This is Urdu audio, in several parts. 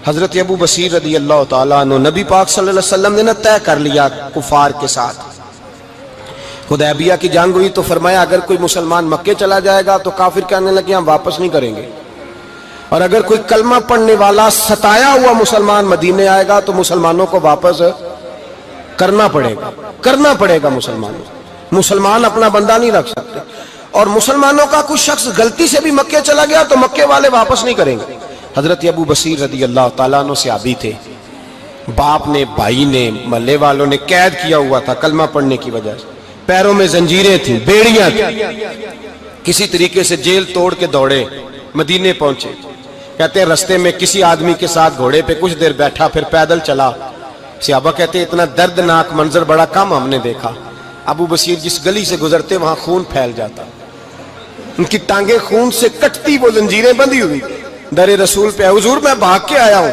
حضرت ابو بصیر رضی اللہ تعالیٰ عنہ نبی پاک صلی اللہ علیہ وسلم نے طے کر لیا کفار کے ساتھ، حدیبیہ کی جنگ ہوئی تو فرمایا اگر کوئی مسلمان مکے چلا جائے گا تو کافر کہنے لگے ہم واپس نہیں کریں گے، اور اگر کوئی کلمہ پڑھنے والا ستایا ہوا مسلمان مدینے آئے گا تو مسلمانوں کو واپس کرنا پڑے گا مسلمان اپنا بندہ نہیں رکھ سکتے، اور مسلمانوں کا کوئی شخص غلطی سے بھی مکے چلا گیا تو مکے والے واپس نہیں کریں گے۔ حضرت ابو بصیر رضی اللہ تعالیٰ عنہ صحابی تھے، باپ نے بھائی نے محلے والوں نے قید کیا ہوا تھا کلمہ پڑھنے کی وجہ سے، پیروں میں زنجیریں تھیں، بیڑیاں تھیں، کسی طریقے سے جیل توڑ کے دوڑے مدینے پہنچے۔ کہتے ہیں رستے میں کسی آدمی کے ساتھ گھوڑے پہ کچھ دیر بیٹھا پھر پیدل چلا، صحابہ کہتے ہیں اتنا دردناک منظر بڑا کم ہم نے دیکھا، ابو بصیر جس گلی سے گزرتے وہاں خون پھیل جاتا، ان کی ٹانگیں خون سے کٹتی، وہ زنجیریں بندھی ہوئی، در رسول پہ حضور میں بھاگ کے آیا ہوں۔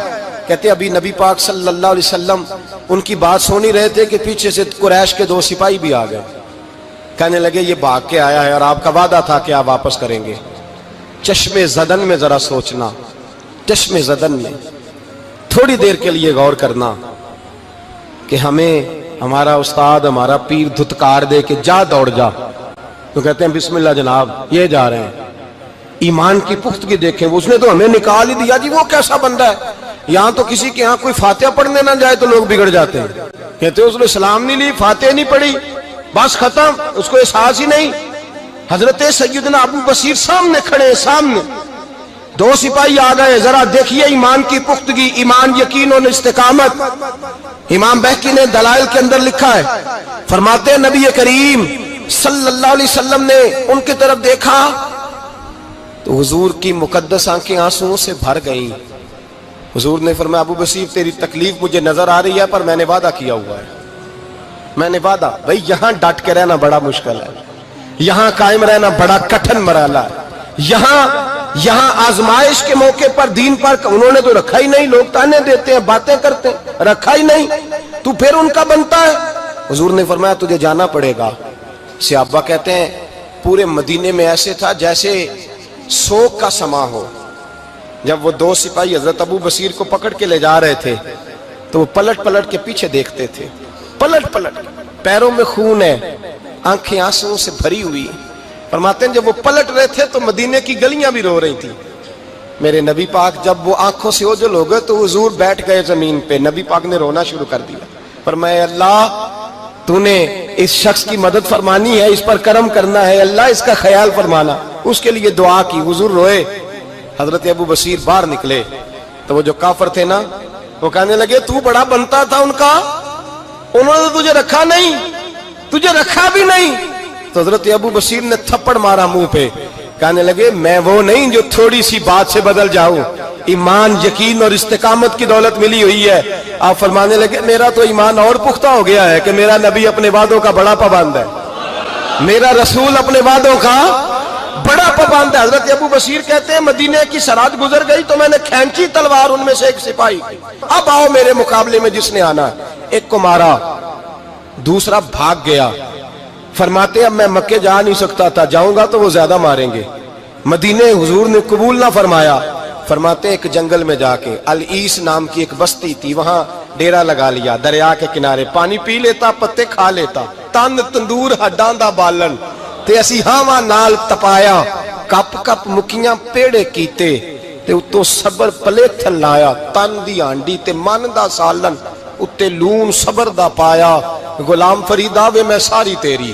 کہتے ابھی نبی پاک صلی اللہ علیہ وسلم ان کی بات سن ہی رہے تھے کہ پیچھے سے قریش کے 2 سپاہی بھی آ گئے، کہنے لگے یہ بھاگ کے آیا ہے اور آپ کا وعدہ تھا کہ آپ واپس کریں گے۔ چشم زدن میں ذرا سوچنا، چشم زدن میں تھوڑی دیر کے لیے غور کرنا کہ ہمیں ہمارا استاد ہمارا پیر دھتکار دے کہ جا دوڑ جا، تو کہتے ہیں بسم اللہ جناب یہ جا رہے ہیں۔ ایمان کی پختگی دیکھیں، اس نے تو ہمیں نکال ہی دیا جی، وہ کیسا بندہ ہے، یہاں تو کسی کے ہاں کوئی فاتحہ پڑھنے نہ جائے تو لوگ بگڑ جاتے ہیں، کہتے ہیں اس نے سلام نہیں لی، فاتحہ نہیں پڑھی، بس ختم، اس کو احساس ہی نہیں۔ حضرت سیدنا ابو بصیر سامنے کھڑے، سامنے 2 سپاہی آ گئے، ذرا دیکھیے ایمان کی پختگی، ایمان، یقین اور استقامت۔ امام بہقی نے دلائل کے اندر لکھا ہے، فرماتے ہیں نبی کریم صلی اللہ علیہ وسلم نے ان کی طرف دیکھا تو حضور کی مقدس آنکھیں آنسوؤں سے بھر گئیں۔ حضور نے فرمایا ابو بصیر تیری تکلیف مجھے نظر آ رہی ہے پر میں نے وعدہ کیا ہوا ہے، میں نے وعدہ، بھئی یہاں ڈٹ کے رہنا بڑا مشکل ہے، یہاں قائم رہنا بڑا کٹھن مرحلہ ہے، یہاں آزمائش کے موقع پر دین پر انہوں نے تو رکھا ہی نہیں، لوگ تانے دیتے ہیں باتیں کرتے ہیں، رکھا ہی نہیں، تو پھر ان کا بنتا ہے۔ حضور نے فرمایا تجھے جانا پڑے گا۔ صحابہ کہتے ہیں پورے مدینے میں ایسے تھا جیسے سوگ کا سما ہو۔ جب وہ 2 سپاہی حضرت ابو بصیر کو پکڑ کے لے جا رہے تھے تو وہ پلٹ پلٹ کے پیچھے دیکھتے تھے، پلٹ پلٹ، پیروں میں خون ہے، آنکھیں آنسوؤں سے بھری ہوئی۔ فرماتے ہیں جب وہ پلٹ رہے تھے تو مدینے کی گلیاں بھی رو رہی تھیں۔ میرے نبی پاک جب وہ آنکھوں سے اوجھل ہو گئے تو حضور بیٹھ گئے زمین پہ، نبی پاک نے رونا شروع کر دیا، فرمایا اللہ تو نے اس شخص کی مدد فرمانی ہے، اس پر کرم کرنا ہے، اللہ اس کا خیال فرمانا، اس کے لیے دعا کی، حضور روئے۔ حضرت ابو بصیر باہر نکلے تو وہ جو کافر تھے نا وہ کہنے لگے تو بڑا بنتا تھا ان کا، انہوں نے تجھے رکھا نہیں، تجھے رکھا بھی نہیں۔ تو حضرت ابو بصیر نے تھپڑ مارا منہ پہ، کہنے لگے میں وہ نہیں جو تھوڑی سی بات سے بدل جاؤں، ایمان، یقین اور استقامت کی دولت ملی ہوئی ہے۔ آپ فرمانے لگے میرا تو ایمان اور پختہ ہو گیا ہے کہ میرا نبی اپنے وعدوں کا بڑا پابند ہے، میرا رسول اپنے وعدوں کا بڑا پابند ہے۔ حضرت ابو بصیر کہتے ہیں مدینے کی سرحد گزر گئی تو میں نے کھینچی تلوار ان میں سے ایک سپاہی، اب آؤ میرے مقابلے میں جس نے آنا ہے۔ ایک کو مارا، دوسرا بھاگ گیا۔ فرماتے ہیں اب میں مکے جا نہیں سکتا تھا، جاؤں گا تو وہ زیادہ ماریں گے، مدینے حضور نے قبول نہ فرمایا۔ فرماتے ہیں ایک جنگل میں جا کے العیس نام کی ایک بستی تھی، وہاں ڈیرا لگا لیا، دریا کے کنارے، پانی پی لیتا، پتے کھا لیتا، تن تندور ہڈاں دا بالن تے اسی ہاواں نال تپایا، کپ کپ مکیاں پیڑے کیتے تے اتوں صبر پلیتھن لایا، تن دی ہانڈی تے من دا سالن اتے لون صبر دا پایا، غلام فریدا وے میں ساری تیری،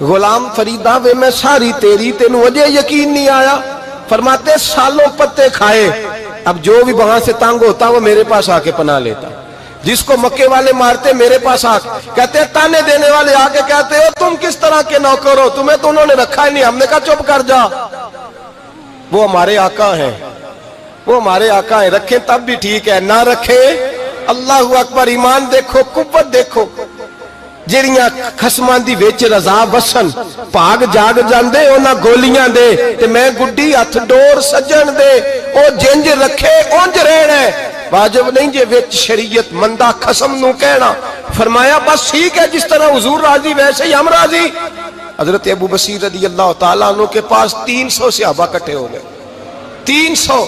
غلام فریدا وے میں ساری تیری، تینوں وجہ یقین نہیں آیا۔ فرماتے سالوں پتے کھائے، اب جو بھی وہاں سے تنگ ہوتا وہ میرے پاس آ کے پناہ لیتا، جس کو مکے والے مارتے میرے پاس آ کے کہتے تانے دینے والے آ کے کہتے ہو تم کس طرح کے نوکر ہو، تمہیں تو انہوں نے رکھا ہی نہیں۔ ہم نے کہا چپ کر جا، وہ ہمارے آقا ہیں، وہ ہمارے آقا ہیں، رکھیں تب بھی ٹھیک ہے، نہ رکھیں اللہ اکبر۔ ایمان دیکھو، قوت دیکھو، جڑیاں خسماں دی وچ رضا وسن پاگ جاگ جاندے انہاں گولیاں دے تے میں گڈی ہتھ ڈور سجن دے، او جنج رکھے اونج رہنا ہے، واجب نہیں جے وچ شریعت مندہ خسم نو کہنا۔ فرمایا بس ٹھیک ہے، جس طرح حضور راضی ویسے ہی ہم راضی۔ حضرت ابو بصیر رضی اللہ تعالیٰ عنہ کے پاس 300 صحابہ کٹھے ہو گئے، 300۔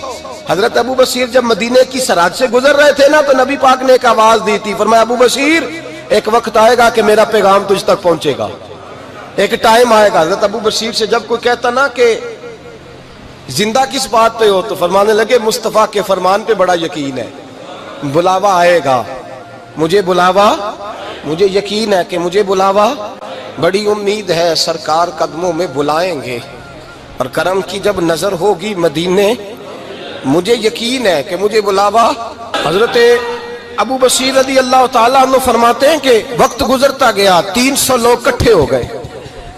حضرت ابو بصیر جب مدینے کی سرحد سے گزر رہے تھے نا تو نبی پاک نے ایک آواز دی تھی، فرمایا ابو بصیر ایک وقت آئے گا کہ میرا پیغام تجھ تک پہنچے گا، ایک ٹائم آئے گا۔ حضرت ابو بصیر سے جب کوئی کہتا نا کہ زندہ کس بات پہ ہو تو فرمانے لگے مصطفیٰ کے فرمان پہ بڑا یقین ہے، بلاوا آئے گا، مجھے یقین ہے کہ مجھے بلاوا، بڑی امید ہے سرکار قدموں میں بلائیں گے، اور کرم کی جب نظر ہوگی مدینے، مجھے یقین ہے کہ مجھے بلاوا۔ حضرت ابو بصیر رضی اللہ تعالیٰ عنہ فرماتے ہیں کہ وقت گزرتا گیا، 300 لوگ اکٹھے ہو گئے۔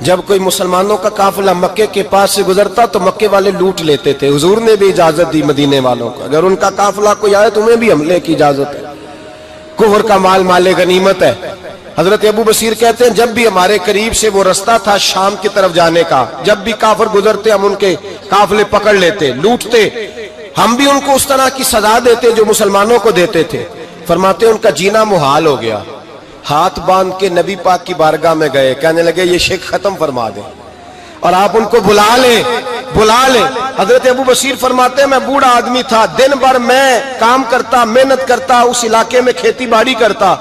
جب کوئی مسلمانوں کا قافلہ مکے کے پاس سے گزرتا تو مکے والے لوٹ لیتے تھے۔ حضور نے بھی اجازت دی مدینے والوں کو، اگر ان کا قافلہ کوئی آئے تمہیں بھی حملے کی اجازت ہے، کفر کا مال مال غنیمت ہے۔ حضرت ابو بصیر کہتے ہیں جب بھی ہمارے قریب سے وہ رستہ تھا شام کی طرف جانے کا، جب بھی کافر گزرتے ہم ان کے قافلے پکڑ لیتے، لوٹتے، ہم بھی ان کو اس طرح کی سزا دیتے جو مسلمانوں کو دیتے تھے۔ فرماتے ان کا جینا محال ہو گیا، ہاتھ باندھ کے نبی پاک کی بارگاہ میں گئے، کہنے لگے یہ شرک ختم فرما دیں اور آپ ان کو بلا لیں۔ حضرت ابو بصیر فرماتے ہیں میں بوڑھا آدمی تھا، دن بھر میں کام کرتا، محنت کرتا، اس علاقے میں کھیتی باڑی کرتا،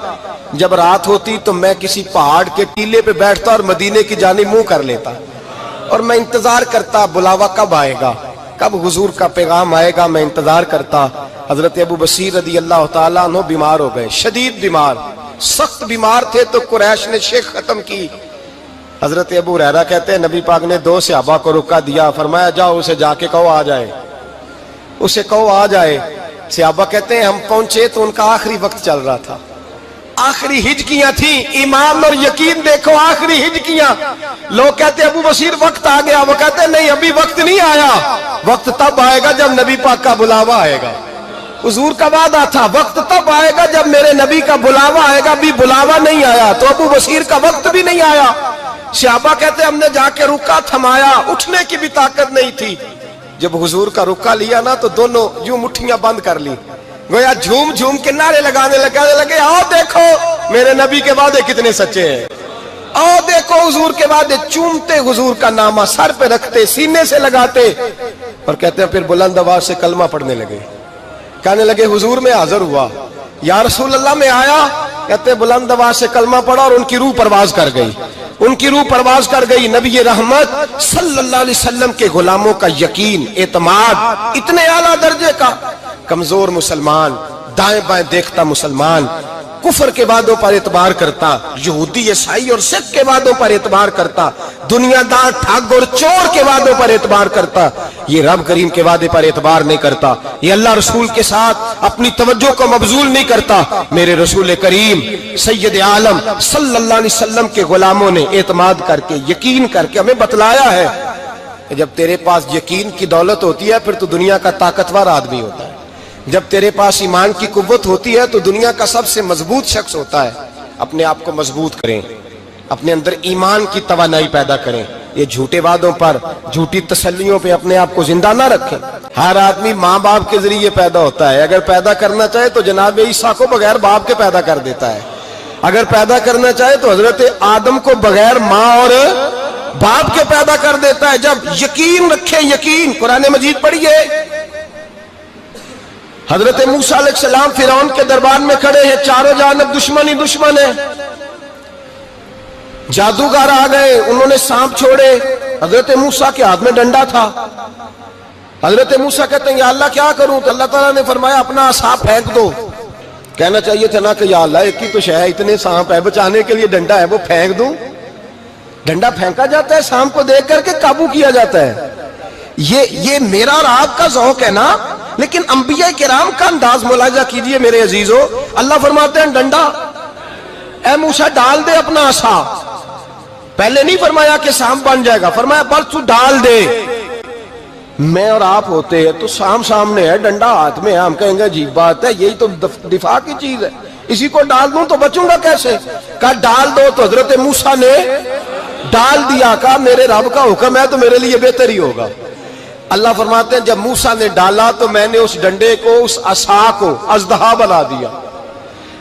جب رات ہوتی تو میں کسی پہاڑ کے ٹیلے پہ بیٹھتا اور مدینے کی جانب منہ کر لیتا اور میں انتظار کرتا بلاوا کب آئے گا، کب حضور کا پیغام آئے گا، میں انتظار کرتا۔ حضرت ابو بصیر رضی اللہ تعالیٰ عنہ بیمار ہو گئے، شدید بیمار، سخت بیمار تھے تو قریش نے شیخ ختم کی۔ حضرت ابو ہریرہ کہتے ہیں نبی پاک نے 2 صحابہ کو رکا دیا، فرمایا جاؤ اسے جا کے کہو آ جائے، اسے کہو آ جائے۔ صحابہ کہتے ہیں ہم پہنچے تو ان کا آخری وقت چل رہا تھا، آخری ہجکیاں تھیں، ایمان اور یقین دیکھو، آخری ہجکیاں۔ لوگ کہتے ہیں ابو بصیر وقت آ گیا، وہ کہتے ہیں نہیں ابھی وقت نہیں آیا، وقت تب آئے گا جب نبی پاک کا بلاوا آئے گا۔ حضور کا وعدہ تھا وقت تب آئے گا جب میرے نبی کا بلاوا آئے گا، ابھی بلاوا نہیں آیا تو ابو بصیر کا وقت بھی نہیں آیا۔ صحابہ کہتے ہیں ہم نے جا کے رکا تھمایا، اٹھنے کی بھی طاقت نہیں تھی۔ جب حضور کا رکا لیا نا تو دونوں یوں مٹھیاں بند کر لی، گویا جھوم جھوم کے نعرے لگانے لگے آؤ دیکھو میرے نبی کے وعدے کتنے سچے ہیں، آؤ دیکھو حضور کے وعدے، چومتے حضور کا نامہ، سر پہ رکھتے، سینے سے لگاتے، اور کہتے ہیں پھر بلند آواز سے کلمہ پڑھنے لگے، کہنے لگے حضور میں حاضر ہوا، یا رسول اللہ میں آیا، کہتے ہیں بلند آواز سے کلمہ پڑھا اور ان کی روح پرواز کر گئی، ان کی روح پرواز کر گئی۔ نبی رحمت صلی اللہ علیہ وسلم کے غلاموں کا یقین، اعتماد اتنے اعلیٰ درجے کا، کمزور مسلمان، دائیں بائیں دیکھتا مسلمان، کفر کے وعدوں پر اعتبار کرتا، یہودی عیسائی اور سکھ کے وعدوں پر اعتبار کرتا، دنیا دار ٹھگ اور چور کے وعدوں پر اعتبار کرتا، یہ رب کریم کے وعدے پر اعتبار نہیں کرتا، یہ اللہ رسول کے ساتھ اپنی توجہ کو مبذول نہیں کرتا۔ میرے رسول کریم سید عالم صلی اللہ علیہ وسلم کے غلاموں نے اعتماد کر کے، یقین کر کے ہمیں بتلایا ہے کہ جب تیرے پاس یقین کی دولت ہوتی ہے پھر تو دنیا کا طاقتور آدمی ہوتا ہے، جب تیرے پاس ایمان کی قوت ہوتی ہے تو دنیا کا سب سے مضبوط شخص ہوتا ہے۔ اپنے آپ کو مضبوط کریں، اپنے اندر ایمان کی توانائی پیدا کریں، یہ جھوٹے وعدوں پر، جھوٹی تسلیوں پہ اپنے آپ کو زندہ نہ رکھیں۔ ہر آدمی ماں باپ کے ذریعے پیدا ہوتا ہے، اگر پیدا کرنا چاہے تو جناب عیسیٰ کو بغیر باپ کے پیدا کر دیتا ہے، اگر پیدا کرنا چاہے تو حضرت آدم کو بغیر ماں اور باپ کے پیدا کر دیتا ہے۔ جب یقین رکھیں، یقین، قرآن مجید پڑھیے، حضرت موسیٰ علیہ السلام فرعون کے دربار میں کھڑے ہیں، چاروں جانب دشمن ہی دشمن ہے، جادوگر آ گئے، انہوں نے سانپ چھوڑے، حضرت موسیٰ کے ہاتھ میں ڈنڈا تھا، حضرت موسیٰ کہتے ہیں یا اللہ کیا کروں، تو اللہ تعالیٰ نے فرمایا اپنا عصا پھینک دو۔ کہنا چاہیے تھا نا کہ یا اللہ ایک ہی تو شے ہے، اتنے سانپ ہے، بچانے کے لیے ڈنڈا ہے وہ پھینک دوں؟ ڈنڈا پھینکا جاتا ہے، سانپ کو دیکھ کر کے قابو کیا جاتا ہے۔ یہ میرا اور آپ کا ذوق ہے نا، لیکن انبیاء کرام کا انداز ملاحظہ کیجئے میرے عزیزو۔ اللہ فرماتے ہیں ڈنڈا، اے موسیٰ ڈال دے اپنا عصا، پہلے نہیں فرمایا کہ سانپ بن جائے گا، فرمایا بس تو ڈال دے۔ میں اور آپ ہوتے ہیں تو سانپ سامنے ہے، ڈنڈا ہاتھ میں ہے، ہم کہیں گے عجیب بات ہے، یہی تو دفاع کی چیز ہے، اسی کو ڈال دوں تو بچوں گا کیسے؟ کہا ڈال دو، تو حضرت موسیٰ نے ڈال دیا، کہا میرے رب کا حکم ہے تو میرے لیے بہتر ہی ہوگا۔ اللہ فرماتے ہیں جب موسیٰ نے ڈالا تو میں نے اس ڈنڈے کو، اس عصا کو اژدہا بنا دیا۔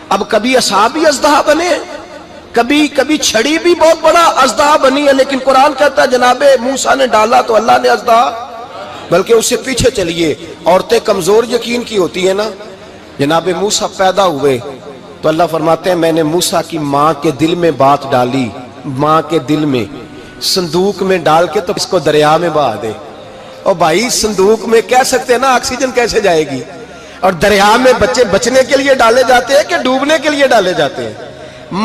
اب کبھی عصا بھی اژدہا بنے، کبھی چھڑی بھی بہت بڑا اژدہا بنی ہے، لیکن قرآن کہتا ہے جناب موسیٰ نے ڈالا تو اللہ نے اژدہا بلکہ اس سے پیچھے چلیے، عورتیں کمزور یقین کی ہوتی ہیں نا۔ جناب موسیٰ پیدا ہوئے تو اللہ فرماتے ہیں میں نے موسیٰ کی ماں کے دل میں بات ڈالی، ماں کے دل میں صندوق میں ڈال کے تو اس کو دریا میں بہا دے۔ اور بھائی صندوق میں کہہ سکتے ہیں نا آکسیجن کیسے جائے گی، اور دریا میں بچے بچنے کے لیے ڈالے جاتے ہیں کہ ڈوبنے کے لیے ڈالے جاتے ہیں؟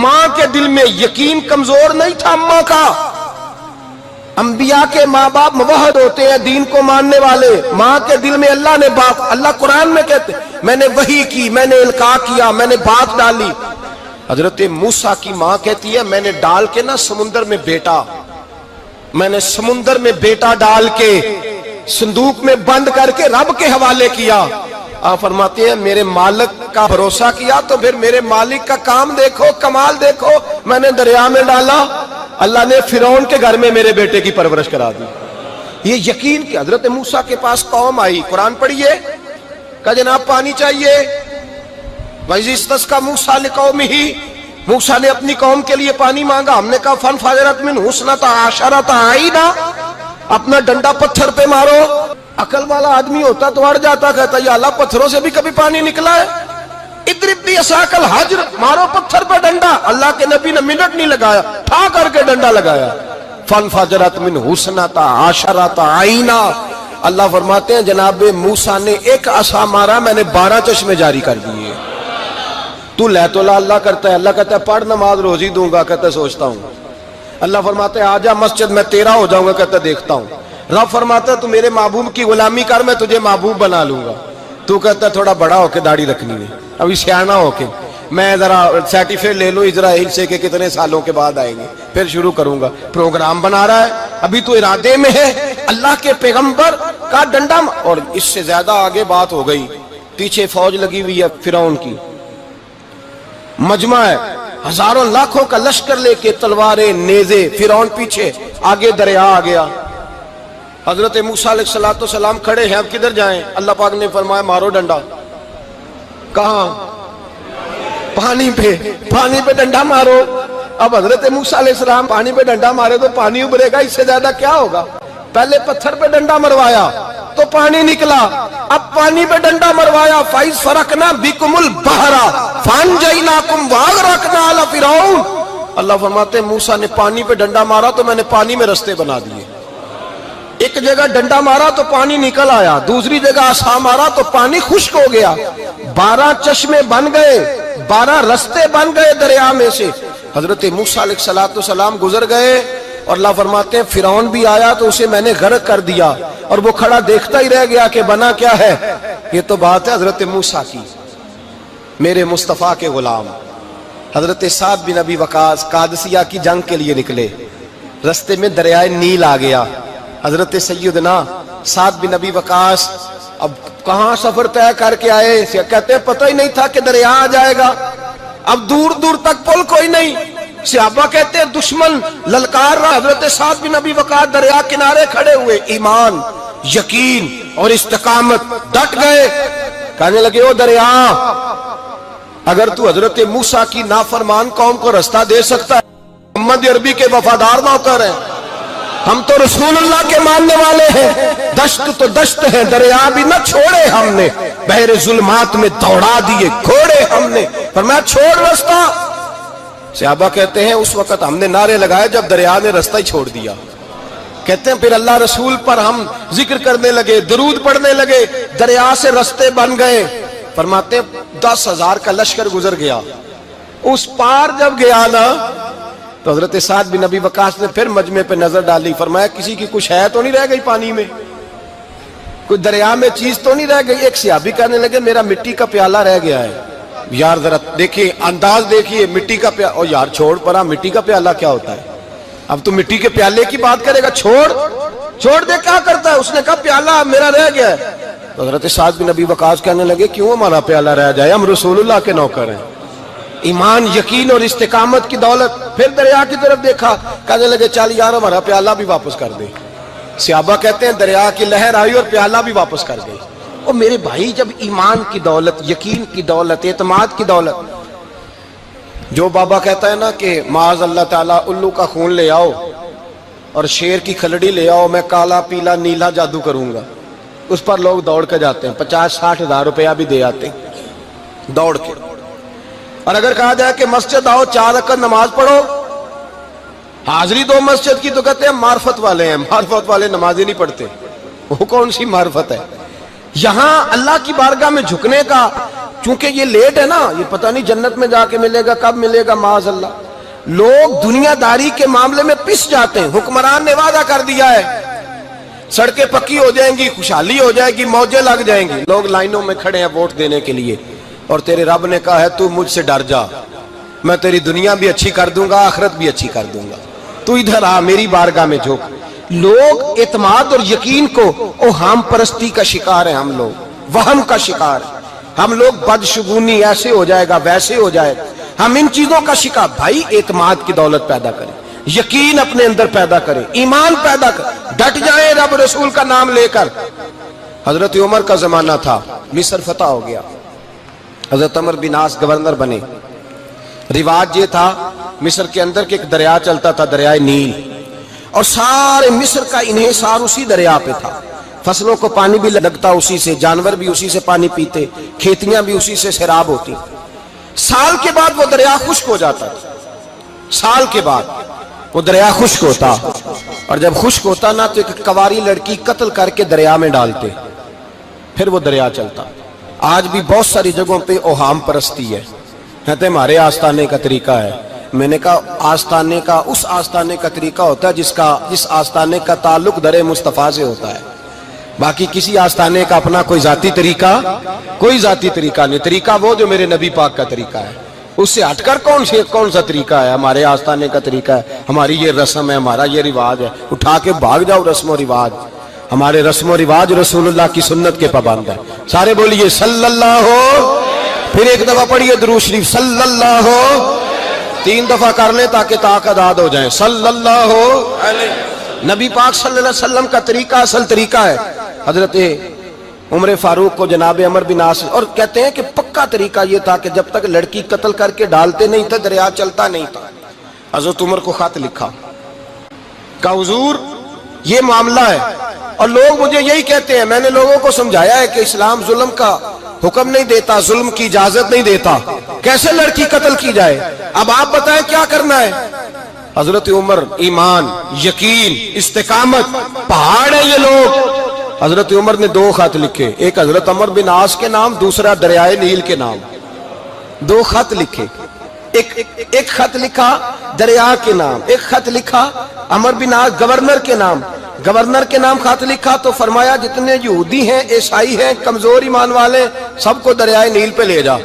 ماں کے دل میں یقین کمزور نہیں تھا اماں کا۔ انبیاء کے ماں باپ موحد ہوتے ہیں، دین کو ماننے والے۔ ماں کے دل میں اللہ نے بات، اللہ قرآن میں کہتے میں نے وحی کی، میں نے القاء کیا، میں نے بات ڈالی۔ حضرت موسیٰ کی ماں کہتی ہے میں نے ڈال کے نا سمندر میں بیٹا، میں نے سمندر میں بیٹا ڈال کے صندوق میں بند کر کے رب کے حوالے کیا۔ آپ فرماتے ہیں میرے مالک کا بھروسہ کیا تو پھر میرے مالک کا کام دیکھو، کمال دیکھو۔ میں نے دریا میں ڈالا، اللہ نے فرعون کے گھر میں میرے بیٹے کی پرورش کرا دی۔ یہ یقین کہ حضرت موسیٰ کے پاس قوم آئی، قرآن پڑھیے، کہا جناب پانی چاہیے۔ وَإِذِ اسْتَسْقَىٰ مُوسَىٰ لِقَوْمِهِ، موسیٰ نے اپنی قوم کے لیے پانی مانگا۔ ہم نے کہا فَانْفَجَرَتْ مِنْهُ اثْنَتَا عَشَرَةَ عَيْنًا، اپنا ڈنڈا پتھر پہ مارو۔ عقل والا آدمی ہوتا تو اڑ جاتا، کہتا یا اللہ پتھروں سے بھی کبھی پانی نکلا ہے؟ اضرب بعصاک الحجر، مارو پتھر پہ ڈنڈا۔ اللہ کے نبی نے منٹ نہیں لگایا، ٹھا کر کے ڈنڈا لگایا۔ فَانْفَجَرَتْ مِنْهُ اثْنَتَا عَشَرَةَ عَيْنًا، اللہ فرماتے ہیں جناب موسیٰ نے ایک عصا مارا، میں نے 12 چشمے جاری کر دیے۔ تو لے تو اللہ کرتا ہے، اللہ کہتا ہے پڑھ نماز روزی دوں گا، کہتا ہے سوچتا ہوں۔ اللہ فرماتا ہے آجا مسجد میں تیرا ہو جاؤں گا، کہتا ہے دیکھتا ہوں۔ رب فرماتا ہے تو میرے محبوب کی غلامی کر، میں تجھے محبوب بنا لوں گا۔ تو کہتا ہے تھوڑا بڑا ہو کے داڑھی رکھنی ہے، ابھی سیانا ہو کے میں ذرا سرٹیفکیٹ لے لوں اسرائیل سے کہ کتنے سالوں کے بعد آئیں گے، پھر شروع کروں گا۔ پروگرام بنا رہا ہے، ابھی تو ارادے میں ہے۔ اللہ کے پیغمبر کا ڈنڈا، اور اس سے زیادہ آگے بات ہو گئی۔ پیچھے فوج لگی ہوئی ہے فرعون کی، مجمع ہے، ہزاروں لاکھوں کا لشکر لے کے، تلواریں نیزے، فرعون پیچھے، آگے دریا آ گیا۔ حضرت موسیٰ علیہ السلام کھڑے ہیں، اب کدھر جائیں؟ اللہ پاک نے فرمایا مارو ڈنڈا۔ کہاں؟ پانی پہ، پانی پہ ڈنڈا مارو۔ اب حضرت موسیٰ علیہ السلام پانی پہ ڈنڈا مارے تو پانی ابھرے گا، اس سے زیادہ کیا ہوگا؟ پہلے پتھر پہ ڈنڈا مروایا تو پانی نکلا، اب پانی پہ ڈنڈا مروایا۔ فَإِذْ فَرَقْنَا بِكُمُ الْبَحْرَ فَأَنْجَيْنَاكُمْ وَأَغْرَقْنَا آلَ فِرْعَوْنَ، اللہ فرماتے ہیں موسیٰ نے پانی پہ ڈنڈا مارا تو میں نے پانی میں رستے بنا دیے۔ ایک جگہ ڈنڈا مارا تو پانی نکل آیا، دوسری جگہ عصا مارا تو پانی خشک ہو گیا۔ 12 چشمے بن گئے، 12 رستے بن گئے دریا میں سے۔ حضرت موسیٰ علیہ السلام گزر گئے، اور اللہ فرماتے ہیں فرعون بھی آیا تو اسے میں نے غرق کر دیا، اور وہ کھڑا دیکھتا ہی رہ گیا کہ بنا کیا ہے۔ یہ تو بات ہے حضرت موسیٰ کی، میرے مصطفیٰ کے غلام۔ حضرت سعد بن ابی وقاص قادسیہ کی جنگ کے لیے نکلے، رستے میں دریائے نیل آ گیا۔ حضرت سیدنا سعد بن ابی وقاص اب کہاں سفر طے کر کے آئے، کہتے ہیں پتہ ہی نہیں تھا کہ دریا آ جائے گا، اب دور دور تک پل کوئی نہیں۔ صحابہ کہتے ہیں دشمن للکار رہا، حضرت سعد بن ابی وقاص دریا کنارے کھڑے ہوئے، ایمان، یقین اور استقامت، ڈٹ گئے۔ کہنے لگے او دریا، اگر تو حضرت موسیٰ کی نافرمان قوم کو رستہ دے سکتا ہے، محمد عربی کے وفادار نوکر ہیں، ہم تو رسول اللہ کے ماننے والے ہیں، دشت تو دشت ہے، دریا بھی نہ چھوڑے ہم نے، بحر ظلمات میں دوڑا دیے گھوڑے ہم نے، فرمایا چھوڑ رستہ۔ صحابہ کہتے ہیں اس وقت ہم نے نعرے لگائے جب دریا نے رستہ ہی چھوڑ دیا۔ کہتے ہیں پھر اللہ رسول پر ہم ذکر کرنے لگے، درود پڑھنے لگے، دریا سے رستے بن گئے۔ فرماتے ہیں 10,000 کا لشکر گزر گیا، اس پار جب گیا نا تو حضرت سعد بن ابی وقاص نے پھر مجمع پہ نظر ڈالی، فرمایا کسی کی کچھ ہے تو نہیں رہ گئی پانی میں، کوئی دریا میں چیز تو نہیں رہ گئی؟ ایک صحابی کہنے لگے میرا مٹی کا پیالہ رہ گیا ہے۔ یار ذرا دیکھیے انداز دیکھیے، مٹی کا پیالہ، او یار چھوڑ پرا، مٹی کا پیالہ کیا ہوتا ہے؟ اب تو مٹی کے پیالے کی بات کرے گا، چھوڑ دے، کیا کرتا ہے؟ اس نے کہا پیالہ میرا رہ گیا ہے۔ تو حضرت سعد بن ابی وقاص کہنے لگے کیوں ہمارا پیالہ رہ جائے، ہم رسول اللہ کے نوکر ہیں۔ ایمان، یقین اور استقامت کی دولت۔ پھر دریا کی طرف دیکھا، کہنے لگے چل یار ہمارا پیالہ بھی واپس کر دے۔ صحابہ کہتے ہیں دریا کی لہر آئی اور پیالہ بھی واپس کر گئی۔ اور میرے بھائی جب ایمان کی دولت، یقین کی دولت، اعتماد کی دولت، جو بابا کہتا ہے نا کہ معاذ اللہ تعالیٰ الو کا خون لے آؤ اور شیر کی کھلڑی لے آؤ، میں کالا پیلا نیلا جادو کروں گا، اس پر لوگ دوڑ کے جاتے ہیں, 50-60 ہزار روپیہ بھی دے آتے ہیں دوڑ کے. اور اگر کہا جائے کہ مسجد آؤ 4 رکعت نماز پڑھو, حاضری دو مسجد کی, تو کہتے ہیں معرفت والے ہیں. معرفت والے نمازیں نہیں پڑھتے, وہ کون سی معرفت ہے؟ یہاں اللہ کی بارگاہ میں جھکنے کا, چونکہ یہ لیٹ ہے نا, یہ پتہ نہیں جنت میں جا کے ملے گا, کب ملے گا, معاذ اللہ. لوگ دنیا داری کے معاملے میں پس جاتے ہیں. حکمران نے وعدہ کر دیا ہے سڑکیں پکی ہو جائیں گی, خوشحالی ہو جائے گی, موجیں لگ جائیں گی, لوگ لائنوں میں کھڑے ہیں ووٹ دینے کے لیے, اور تیرے رب نے کہا ہے تو مجھ سے ڈر جا, میں تیری دنیا بھی اچھی کر دوں گا, آخرت بھی اچھی کر دوں گا, تو ادھر آ میری بارگاہ میں جھک. لوگ اعتماد اور یقین کو اوہام پرستی کا شکار ہیں, ہم لوگ وہم کا شکار ہیں, ہم لوگ بدشگونی ایسے ہو جائے گا ویسے ہو جائے گا, ہم ان چیزوں کا شکار. بھائی اعتماد کی دولت پیدا کریں, یقین اپنے اندر پیدا کریں, ایمان پیدا کریں, ڈٹ جائیں رب رسول کا نام لے کر. حضرت عمر کا زمانہ تھا, مصر فتح ہو گیا, حضرت عمر بن عاص گورنر بنے. رواج یہ تھا مصر کے اندر کہ ایک دریا چلتا تھا, دریائے نیل, اور سارے مصر کا انحصار اسی دریا پہ تھا. فصلوں کو پانی بھی لگتا اسی سے, جانور بھی اسی سے پانی پیتے, کھیتیاں بھی اسی سے سیراب ہوتی. سال کے بعد وہ دریا خشک ہو جاتا تھا, سال کے بعد وہ دریا خشک ہوتا, اور جب خشک ہوتا نا تو ایک کواری لڑکی قتل کر کے دریا میں ڈالتے, پھر وہ دریا چلتا. آج بھی بہت ساری جگہوں پہ اوہام پرستی ہے, کہتے ہیں ہمارے آستانے کا طریقہ ہے. میں نے کہا آستانے کا اس آستانے کا طریقہ ہوتا ہے جس آستانے کا تعلق در مصطفیٰ سے ہوتا ہے. باقی کسی آستانے کا اپنا کوئی ذاتی طریقہ نہیں. طریقہ وہ جو میرے نبی پاک کا طریقہ ہے, اس سے ہٹ کر کون سا طریقہ ہے؟ ہمارے آستانے کا طریقہ ہے, ہماری یہ رسم ہے, ہمارا یہ رواج ہے. اٹھا کے بھاگ جاؤ رسم و رواج. ہمارے رسم و رواج رسول اللہ کی سنت کے پابند ہے. سارے بولیے صلی اللہ ہو, پھر ایک دفعہ پڑھیے درود شریف صلی اللہ ہو, 3 دفعہ کر لیں تاکہ طاقت آد ہو جائیں. صلی اللہ ہو نبی پاک صلی اللہ علیہ وسلم کا طریقہ اصل طریقہ ہے. حضرت عمر فاروق کو جناب عمر بن عاص, اور کہتے ہیں کہ پکا طریقہ یہ تھا کہ جب تک لڑکی قتل کر کے ڈالتے نہیں تھے دریا چلتا نہیں تھا. حضرت عمر کو خط لکھا کہ حضور یہ معاملہ ہے, اور لوگ مجھے یہی کہتے ہیں. میں نے لوگوں کو سمجھایا ہے کہ اسلام ظلم کا حکم نہیں دیتا, ظلم کی اجازت نہیں دیتا, کیسے لڑکی قتل کی جائے, اب آپ بتائیں کیا کرنا ہے. حضرت عمر ایمان, یقین, استقامت, پہاڑ ہے یہ لوگ. حضرت عمر نے 2 خط لکھے, ایک حضرت عمر بن عاص کے نام, دوسرا دریائے نیل کے نام. 2 خط لکھے, ایک خط لکھا دریا کے نام, ایک خط لکھا عمر بن عاص گورنر کے نام. گورنر کے نام خط لکھا تو فرمایا جتنے یہودی ہیں, عیسائی ہیں, کمزور ایمان والے, سب کو دریائے نیل پہ لے جا,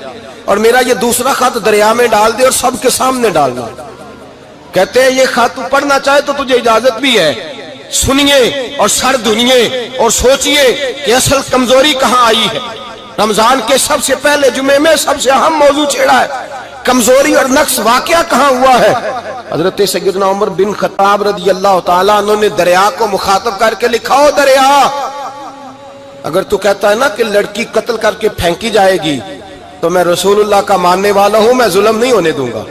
اور میرا یہ دوسرا خط دریا میں ڈال دے اور سب کے سامنے ڈالنا. کہتے ہیں یہ خط پڑھنا چاہے تو تجھے اجازت بھی ہے, سنیے اور سر دھنیے اور سوچئے کہ اصل کمزوری کہاں آئی ہے. رمضان کے سب سے پہلے جمعے میں سب سے اہم موضوع چھیڑا ہے, کمزوری اور نقص واقعہ کہاں ہوا ہے. حضرت سیدنا عمر بن خطاب رضی اللہ تعالیٰ عنہ نے دریا کو مخاطب کر کے لکھا, ہو دریا, اگر تو کہتا ہے نا کہ لڑکی قتل کر کے پھینکی جائے گی تو میں رسول اللہ کا ماننے والا ہوں, میں ظلم نہیں ہونے دوں گا.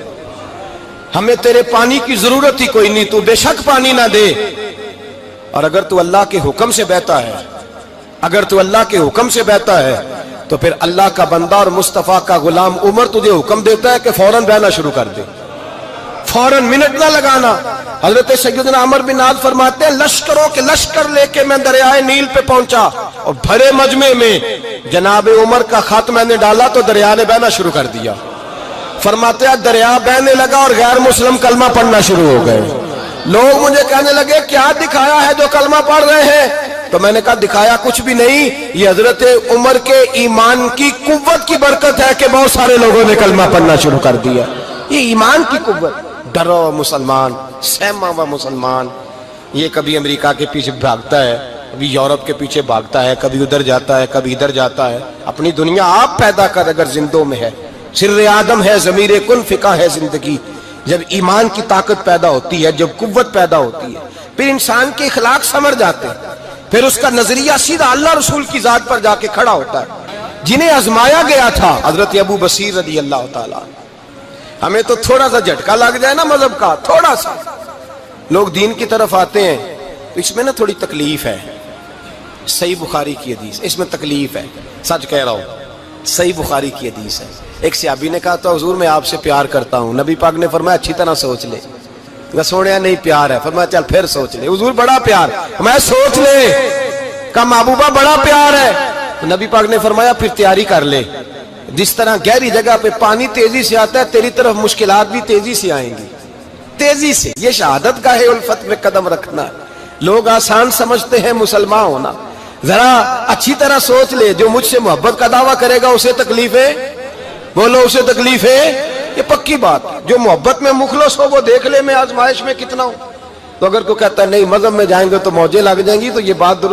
ہمیں تیرے پانی کی ضرورت ہی کوئی نہیں, تو بے شک پانی نہ دے, اور اگر تو اللہ کے حکم سے بہتا ہے, اگر تو اللہ کے حکم سے بہتا ہے تو پھر اللہ کا بندہ اور مصطفیٰ کا غلام عمر تجھے حکم دیتا ہے کہ فوراً بہنا شروع کر دے, فوراً منٹ نہ لگانا. حضرت سیدنا عمر بن عاص فرماتے ہیں لشکروں کے لشکر لے کے میں دریائے نیل پہ پہنچا, اور بھرے مجمع میں جناب عمر کا خط میں نے ڈالا تو دریا نے بہنا شروع کر دیا. فرماتے ہیں دریا بہنے لگا اور غیر مسلم کلمہ پڑھنا شروع ہو گئے. لوگ مجھے کہنے لگے کیا دکھایا ہے جو کلمہ پڑھ رہے ہیں, تو میں نے کہا دکھایا کچھ بھی نہیں, یہ حضرت عمر کے ایمان کی قوت کی برکت ہے کہ بہت سارے لوگوں نے کلمہ پڑھنا شروع کر دیا. یہ ایمان کی قوت. ڈرا ہوا مسلمان, سہما ہوا مسلمان, یہ کبھی امریکہ کے پیچھے بھاگتا ہے, کبھی یورپ کے پیچھے بھاگتا ہے, کبھی ادھر جاتا ہے, کبھی ادھر جاتا ہے. اپنی دنیا آپ پیدا کر, اگر زندوں میں ہے, سر آدم ہے, ضمیر کن فقہ ہے زندگی. جب ایمان کی طاقت پیدا ہوتی ہے, جب قوت پیدا ہوتی ہے, پھر انسان کے اخلاق سمر جاتے ہیں, پھر اس کا نظریہ سیدھا اللہ رسول کی ذات پر جا کے کھڑا ہوتا ہے. جنہیں آزمایا گیا تھا حضرت ابو بصیر رضی اللہ تعالیٰ. ہمیں تو تھوڑا سا جھٹکا لگ جائے نا مذہب کا, تھوڑا سا, لوگ دین کی طرف آتے ہیں تو اس میں نا تھوڑی تکلیف ہے. صحیح بخاری کی حدیث، اس میں تکلیف ہے، سچ کہہ رہا ہوں، صحیح بخاری کی حدیث ہے۔ ایک صحابی نے کہا تو حضور میں آپ سے پیار کرتا ہوں، نبی پاک نے فرمایا اچھی طرح سوچ لے۔ سونے نہیں پیار ہے، فرمایا چل پھر سوچ لے۔ حضور بڑا پیار، میں سوچ لے۔ کہا محبوبہ بڑا پیار ہے، نبی پاک نے فرمایا پھر تیاری کر لے، جس طرح گہری جگہ پہ پانی تیزی سے آتا ہے تیری طرف مشکلات بھی تیزی سے آئیں گی، تیزی سے۔ یہ شہادت گاہ الفت میں قدم رکھنا۔ لوگ آسان سمجھتے ہیں مسلمان ہونا، ذرا اچھی طرح سوچ لے، جو مجھ سے محبت کا دعویٰ کرے گا اسے تکلیف ہے، بولو اسے تکلیف ہے، یہ پکی بات۔ جو محبت میں مخلص ہو وہ دیکھ لے میں آزمائش میں کتنا ہوں۔ تو اگر کوئی کہتا ہے نہیں مذہب میں جائیں گے تو موجیں لگ جائیں گی، تو یہ بات درست